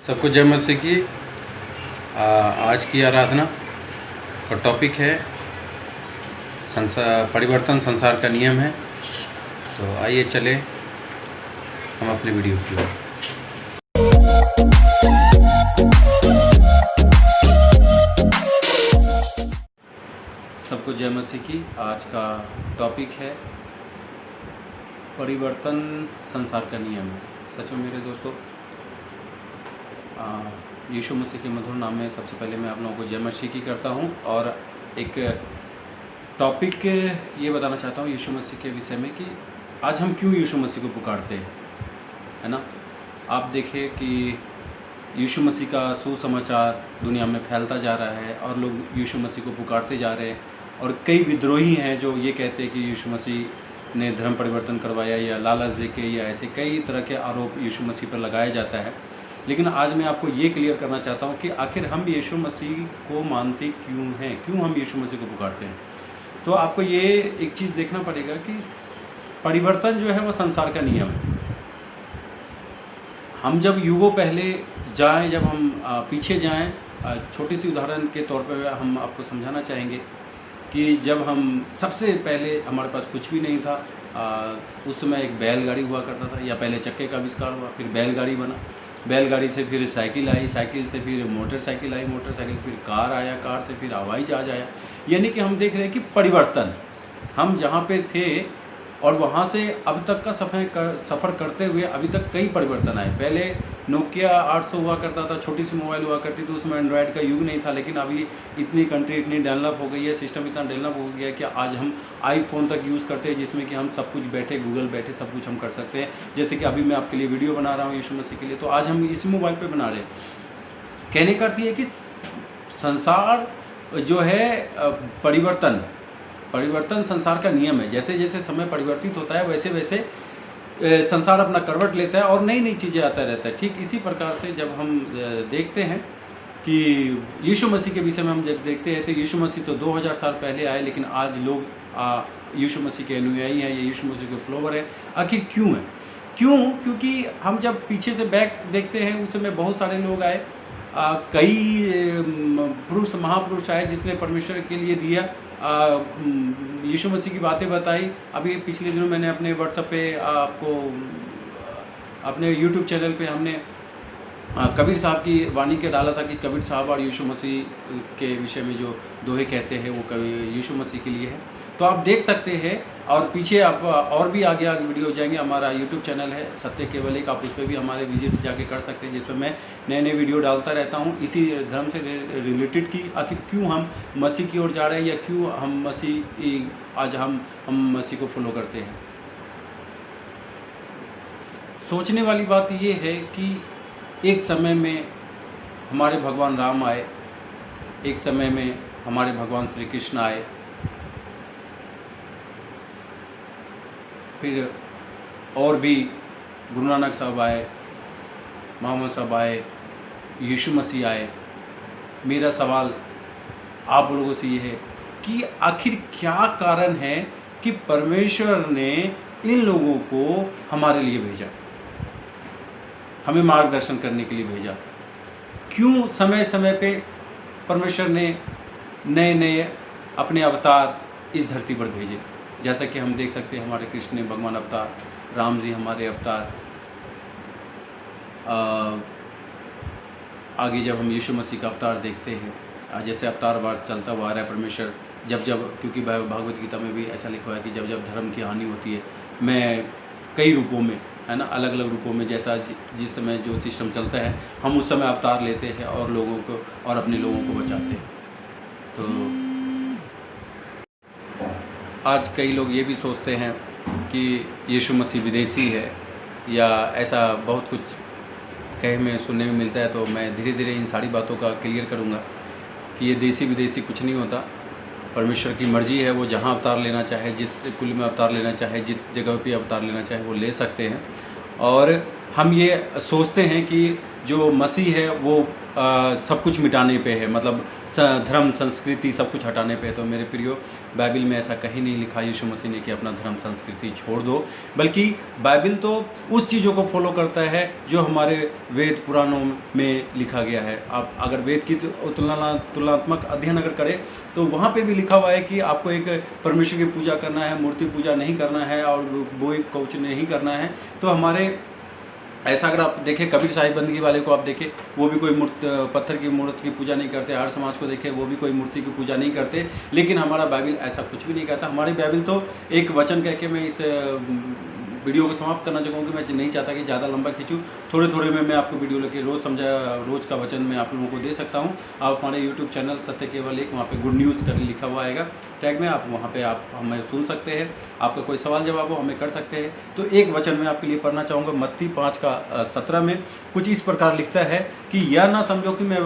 सबको जय मसीह की। आज की आराधना का टॉपिक है परिवर्तन संसार का नियम है। तो आइए चले हम अपने वीडियो की ओर। सबको जय मसीह की। आज का टॉपिक है परिवर्तन संसार का नियम है। सच में मेरे दोस्तों, यीशु मसीह के मधुर नाम में सबसे पहले मैं आप लोगों को जय मसीह की करता हूं और एक टॉपिक ये बताना चाहता हूं यीशु मसीह के विषय में कि आज हम क्यों यीशु मसीह को पुकारते हैं, है ना। आप देखें कि यीशु मसीह का सुसमाचार दुनिया में फैलता जा रहा है और लोग यीशु मसीह को पुकारते जा रहे हैं और कई विद्रोही हैं जो ये कहते हैं कि यीशु मसीह ने धर्म परिवर्तन करवाया या लालच देके या ऐसे कई तरह के आरोप यीशु मसीह पर लगाया जाता है। लेकिन आज मैं आपको ये क्लियर करना चाहता हूँ कि आखिर हम यीशु मसीह को मानते क्यों हैं, क्यों हम यीशु मसीह को पुकारते हैं। तो आपको ये एक चीज़ देखना पड़ेगा कि परिवर्तन जो है वो संसार का नियम है। हम जब युगों पहले जाएं, जब हम पीछे जाएं, छोटी सी उदाहरण के तौर पर हम आपको समझाना चाहेंगे कि जब हम सबसे पहले हमारे पास कुछ भी नहीं था, उस समय एक बैलगाड़ी हुआ करता था या पहले चक्के का आविष्कार हुआ, फिर बैलगाड़ी बना, बैलगाड़ी से फिर साइकिल आई, साइकिल से फिर मोटरसाइकिल आई, मोटरसाइकिल से फिर कार आया, कार से फिर हवाई जहाज आया। यानी कि हम देख रहे हैं कि परिवर्तन, हम जहाँ पे थे और वहाँ से अब तक का सफ़र करते हुए अभी तक कई परिवर्तन आए। पहले नोकिया 800 हुआ करता था, छोटी सी मोबाइल हुआ करती थी, उसमें एंड्रॉयड का युग नहीं था। लेकिन अभी इतनी कंट्री इतनी डेवलप हो गई है, सिस्टम इतना डेवलप हो गया है कि आज हम आईफोन तक यूज़ करते हैं, जिसमें कि हम सब कुछ बैठे गूगल बैठे सब कुछ हम कर सकते हैं। जैसे कि अभी मैं आपके लिए वीडियो बना रहा हूँ यीशु मसीह के लिए, तो आज हम इसी मोबाइल पर बना रहे हैं। कहने का अर्थ ये कि संसार जो है परिवर्तन संसार का नियम है। जैसे जैसे समय परिवर्तित होता है वैसे वैसे संसार अपना करवट लेता है और नई नई चीज़ें आता रहता है। ठीक इसी प्रकार से जब हम देखते हैं कि यीशु मसीह के विषय में हम जब देखते हैं तो यीशु मसीह तो 2000 साल पहले आए, लेकिन आज लोग यीशु मसीह के अनुयायी हैं, ये यीशु मसीह के फॉलोवर हैं। आखिर क्यों है? क्योंकि हम जब पीछे से बैक देखते हैं उस समय बहुत सारे लोग आए, कई पुरुष महापुरुष आए जिसने परमेश्वर के लिए दिया, यीशु मसीह की बातें बताई। अभी पिछले दिनों मैंने अपने व्हाट्सएप पे आपको अपने यूट्यूब चैनल पे हमने कबीर साहब की वाणी के डाला था कि कबीर साहब और यीशु मसीह के विषय में जो दोहे कहते हैं वो कभी यीशु मसीह के लिए है। तो आप देख सकते हैं और पीछे आप और भी आगे वीडियो जाएंगे। हमारा यूट्यूब चैनल है सत्य केवल एक, आप उस पर भी हमारे विजिट जाके कर सकते हैं, जिसमें मैं नए नए वीडियो डालता रहता हूँ इसी धर्म से रिलेटेड की आखिर क्यों हम मसीह की ओर जा रहे हैं या क्यों हम मसीह आज हम मसीह को फॉलो करते हैं। सोचने वाली बात ये है कि एक समय में हमारे भगवान राम आए, एक समय में हमारे भगवान श्री कृष्ण आए, फिर और भी गुरु नानक साहब आए, मोहम्मद साहब आए, यीशु मसीह आए। मेरा सवाल आप लोगों से ये है कि आखिर क्या कारण है कि परमेश्वर ने इन लोगों को हमारे लिए भेजा, हमें मार्गदर्शन करने के लिए भेजा। क्यों समय समय पे परमेश्वर ने नए नए अपने अवतार इस धरती पर भेजे। जैसा कि हम देख सकते हैं हमारे कृष्ण ने भगवान अवतार, राम जी हमारे अवतार, आगे जब हम यीशु मसीह का अवतार देखते हैं, जैसे अवतारवाद चलता हुआ आ रहा है। परमेश्वर जब क्योंकि भागवत गीता में भी ऐसा लिखा है कि जब धर्म की हानि होती है, मैं कई रूपों में, है ना, अलग अलग रूपों में, जैसा जिस समय जो सिस्टम चलता है हम उस समय अवतार लेते हैं और लोगों को और अपने लोगों को बचाते हैं। तो आज कई लोग ये भी सोचते हैं कि यीशु मसीह विदेशी है या ऐसा बहुत कुछ कहे में सुनने में मिलता है। तो मैं धीरे धीरे इन सारी बातों का क्लियर करूँगा कि ये देसी विदेशी कुछ नहीं होता। परमेश्वर की मर्ज़ी है, वो जहाँ अवतार लेना चाहे, जिस कुल में अवतार लेना चाहे, जिस जगह पे अवतार लेना चाहे वो ले सकते हैं। और हम ये सोचते हैं कि जो मसीह है वो सब कुछ मिटाने पे है, मतलब धर्म संस्कृति सब कुछ हटाने पे है। तो मेरे प्रियो, बाइबल में ऐसा कहीं नहीं लिखा यीशु मसीह ने कि अपना धर्म संस्कृति छोड़ दो, बल्कि बाइबल तो उस चीज़ों को फॉलो करता है जो हमारे वेद पुराणों में लिखा गया है। आप अगर वेद की तुलनात्मक अध्ययन अगर करें तो वहाँ पे भी लिखा हुआ है कि आपको एक परमेश्वर की पूजा करना है, मूर्ति पूजा नहीं करना है और बोई कौच नहीं करना है। तो हमारे ऐसा अगर आप देखें, कबीर साहिब बंदगी वाले को आप देखें, वो भी कोई पत्थर की मूर्ति की पूजा नहीं करते। हर समाज को देखें, वो भी कोई मूर्ति की पूजा नहीं करते। लेकिन हमारा बाइबल ऐसा कुछ भी नहीं कहता। हमारी बाइबल तो एक वचन कह के मैं इस वीडियो को समाप्त करना चाहूँगा। मैं नहीं चाहता कि ज़्यादा लंबा खींचूँ, थोड़े थोड़े में मैं आपको वीडियो लेके रोज़ का वचन मैं आप लोगों को दे सकता हूँ। आप हमारे यूट्यूब चैनल सत्य केवल एक, वहाँ पे गुड न्यूज़ कर लिखा हुआ आएगा टैग में, आप वहाँ पे आप हमें सुन सकते हैं। आपका कोई सवाल जवाब हो हमें कर सकते हैं। तो एक वचन मैं आपके लिए पढ़ना चाहूँगा। मत्ती 5:17 में कुछ इस प्रकार लिखता है कि यह ना समझो कि मैं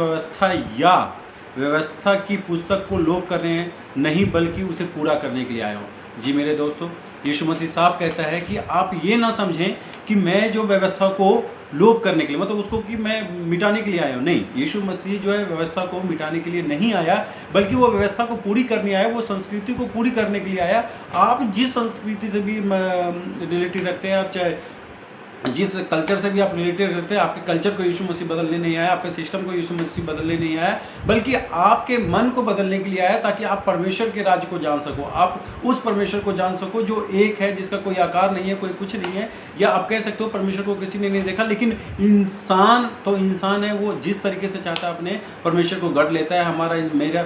व्यवस्था की पुस्तक को लोप कर रहे हैं, नहीं बल्कि उसे पूरा करने के लिए आया हूँ। जी मेरे दोस्तों, यीशु मसीह साहब कहता है कि आप ये ना समझें कि मैं जो व्यवस्था को लोप करने के लिए, मतलब उसको कि मैं मिटाने के लिए आया हूँ। नहीं, यीशु मसीह जो है व्यवस्था को मिटाने के लिए नहीं आया, बल्कि वो व्यवस्था को पूरी करने आया, वो संस्कृति को पूरी करने के लिए आया। आप जिस संस्कृति से भी रिलेटेड रखते हैं, आप चाहे जिस कल्चर से भी आप रिलेटेड रहते हैं, आपके कल्चर को यीशु मसीह बदलने नहीं आया, आपके सिस्टम को यीशु मसीह बदलने नहीं आया, बल्कि आपके मन को बदलने के लिए आया, ताकि आप परमेश्वर के राज्य को जान सको। आप उस परमेश्वर को जान सको जो एक है, जिसका कोई आकार नहीं है, कोई कुछ नहीं है। या आप कह सकते हो परमेश्वर को किसी ने नहीं देखा, लेकिन इंसान तो इंसान है, वो जिस तरीके से चाहता है अपने परमेश्वर को गढ़ लेता है।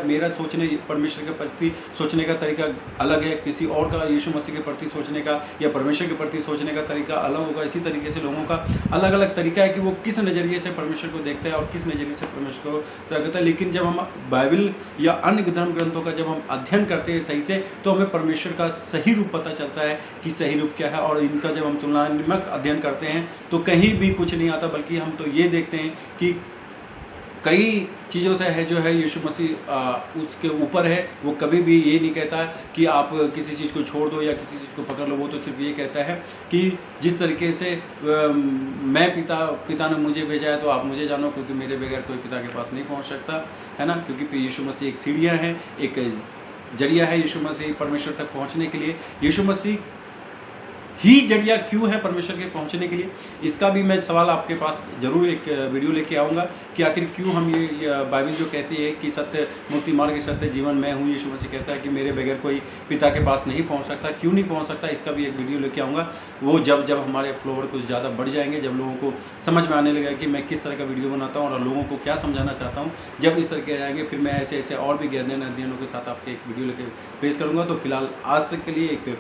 मेरा सोचने, परमेश्वर के प्रति सोचने का तरीका अलग है, किसी और का यीशु मसीह के प्रति सोचने का या परमेश्वर के प्रति सोचने का तरीका अलग होगा। इसी तरीके से लोगों का अलग अलग तरीका है कि वो किस नज़रिए से परमेश्वर को देखते हैं और किस नज़रिए से परमेश्वर को देखते हैं। लेकिन जब हम बाइबल या अन्य धर्म ग्रंथों का जब हम अध्ययन करते हैं सही से, तो हमें परमेश्वर का सही रूप पता चलता है कि सही रूप क्या है। और इनका जब हम तुलनात्मक अध्ययन करते हैं तो कहीं भी कुछ नहीं आता, बल्कि हम तो ये देखते हैं कि कई चीज़ों से है जो है यीशु मसीह उसके ऊपर है। वो कभी भी ये नहीं कहता कि आप किसी चीज़ को छोड़ दो या किसी चीज़ को पकड़ लो। वो तो सिर्फ ये कहता है कि जिस तरीके से मैं पिता ने मुझे भेजा है तो आप मुझे जानो, क्योंकि मेरे बगैर कोई पिता के पास नहीं पहुंच सकता, है ना। क्योंकि यीशु मसीह एक सीढ़ियाँ है, एक जरिया है यीशु मसीह परमेश्वर तक पहुँचने के लिए। यीशु मसीह ही जरिया क्यों है परमेश्वर के पहुंचने के लिए, इसका भी मैं सवाल आपके पास जरूर एक वीडियो लेके आऊँगा कि आखिर क्यों हम ये बाइबल जो कहती है कि सत्य मुक्ति मार्ग सत्य जीवन मैं हूँ। यीशु मसीह कहता है कि मेरे बगैर कोई पिता के पास नहीं पहुँच सकता, क्यों नहीं पहुँच सकता, इसका भी एक वीडियो लेके आऊँगा। वो जब हमारे फ्लोवर कुछ ज़्यादा बढ़ जाएंगे, जब लोगों को समझ में आने लगेगा कि मैं किस तरह का वीडियो बनाता हूँ और लोगों को क्या समझाना चाहता हूँ, जब इस तरह के आएंगे, फिर मैं ऐसे और भी गहन अध्ययनों के साथ आपके एक वीडियो लेके पेश करूँगा। तो फिलहाल आज तक के लिए एक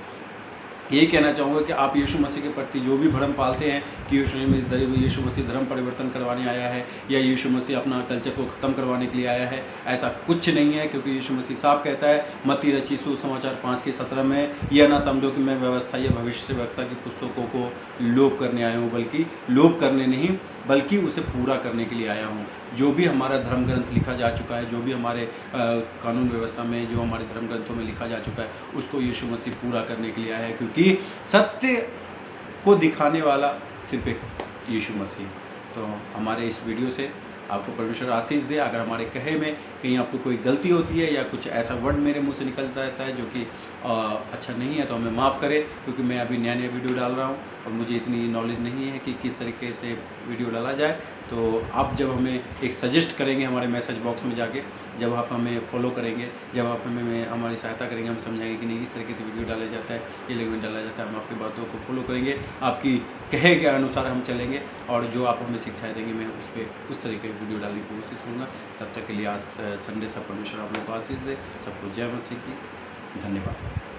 यही कहना चाहूँगा कि आप यीशु मसीह के प्रति जो भी भ्रम पालते हैं कि यीशु मसीह धर्म परिवर्तन करवाने आया है या यीशु मसीह अपना कल्चर को ख़त्म करवाने के लिए आया है, ऐसा कुछ नहीं है। क्योंकि यीशु मसीह साफ कहता है मत्ती रची सुसमाचार 5:17 में, यह ना समझो कि मैं व्यवस्था या भविष्यवक्ता की पुस्तकों को लोप करने आया हूँ, बल्कि लोप करने नहीं बल्कि उसे पूरा करने के लिए आया हूँ। जो भी हमारा धर्म ग्रंथ लिखा जा चुका है, जो भी हमारे कानून व्यवस्था में, जो हमारे धर्म ग्रंथों में लिखा जा चुका है, उसको यीशु मसीह पूरा करने के लिए आया है। क्योंकि सत्य को दिखाने वाला सिर्फ एक यीशु मसीह। तो हमारे इस वीडियो से आपको परमेश्वर आशीष दे। अगर हमारे कहे में कहीं आपको कोई गलती होती है या कुछ ऐसा वर्ड मेरे मुंह से निकलता रहता है जो कि अच्छा नहीं है, तो हमें माफ़ करें। क्योंकि मैं अभी नया वीडियो डाल रहा हूँ और मुझे इतनी नॉलेज नहीं है कि किस तरीके से वीडियो डाला जाए। तो आप जब हमें एक सजेस्ट करेंगे हमारे मैसेज बॉक्स में जाके, जब आप हमें फॉलो करेंगे, जब आप हमें हमारी सहायता करेंगे, हम समझाएंगे कि नहीं इस तरीके से वीडियो डाला जाता है, ये लेवल डाला जाता है, हम आपकी बातों को फॉलो करेंगे, आपकी कहे के अनुसार हम चलेंगे और जो आप हमें शिक्षाएँ देंगे मैं उस पर उस तरीके की वीडियो डालने की कोशिश करूँगा। तब तक के लिए आज संडे सब परमेश्वर आप लोगों को आशीष दे। सबको जय मसीह की। धन्यवाद।